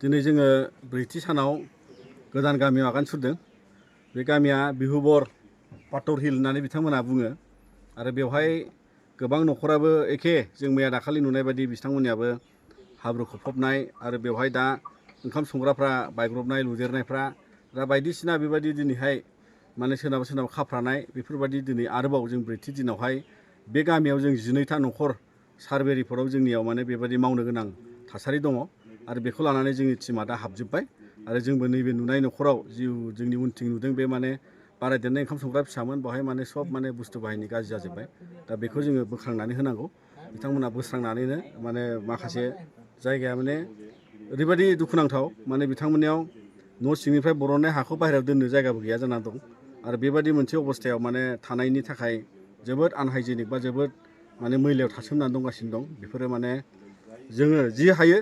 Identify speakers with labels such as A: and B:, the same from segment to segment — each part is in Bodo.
A: दिनै जोङो ब्रैथि सानाव गोदान गामियाव आगान सुरदों। बे गामिया बिहुबर पाटर हिल होननानै बिथांमोना बुङो आरो बेवहाय गोबां न'खराबो एखे जों मैया दाखालि नुनाय बायदि बिथांमोननियाबो हाब्रु खोबफबनाय आरो बेवहाय दा ओंखाम संग्राफ्रा बायग्रबनाय लुदेरनायफ्रा दा बायदिसिना बेबायदि दिनैहाय माने सोरनाबा सोरनाबा खाफ्रानाय बेफोरबायदि दिनै आरोबाव जों ब्रैथि दिनावहाय बे गामियाव जों 12था न'खर सार्भे रिपर्टआव जोंनियाव माने बेबायदि मावनो गोनां थासारि दङ आरो बेखौ लानानै जोंनि टिमा दा हाबजोब्बाय आरो जोंबो नैबे नुनाय न'खराव जि जोंनि उनथिं नुदों बे माने बारायदेरनाय ओंखाम संग्रा फिसामोन बेवहाय माने सब माने बुस्थु बाहायनो गाज्रि जाजोब्बाय। दा बेखौ जोङो बोखांनानै होनांगौ। बिथांमोना बोस्रांनानैनो माने माखासे जायगाया माने ओरैबायदि दुखुनांथाव माने बिथांमोननियाव न' सिंनिफ्राय बरननाय हाखौ बाहेरायाव दोननो जायगाबो गैया जाना दं आरो बेबायदि मोनसे अबस्थायाव माने थानायनि थाखाय जोबोद आनहाइजेनिक बा जोबोद माने मैलायाव थासोमनानै दंगासिनो दं। बेफोरो माने जोङो जि हायो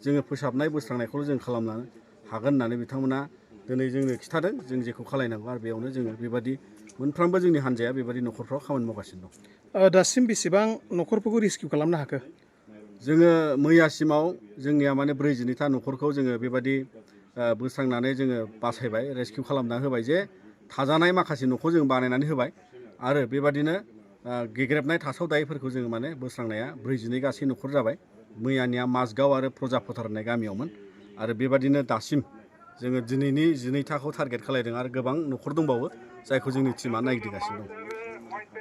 A: जोङो फोसाबनाय बोस्रांनायखौल' जों खालामनो हागोन होननानै बिथांमोना दिनै जोंनो खिथादों। जों जेखौ खालायनांगौ आरो बेयावनो जोङो बेबायदि मोनफ्रोमबो जोंनि हान्जाया बेबायदि न'खरफ्राव खामानि मावगासिनो दं।
B: दासिम बेसेबां न'खरफोरखौ रेस्किउ खालामनो हाखो?
A: जोङो मैयासिमाव जोंनिया माने 42था न'खरखौ जोङो बेबायदि बोस्रांनानै जोङो बासायबाय, रेस्किउ खालामना होबाय जे थाजानाय माखासे न'खौ जों बानायनानै होबाय आरो बेबादिनो गेग्रेबनाय थासाव दायैफोरखौ जोङो माने बोस्रांनाया 42 गासै न'खर जाबाय। मैयानिया माजगाव आरो प्रजा फोथार होननाय गामियावमोन आरो बेबादिनो दासिम जोङो दिनैनि 12थाखौ टारगेट खालायदों आरो गोबां न'खर दंबावो जायखौ जोंनि टिमा नायगिदिंगासिनो दं।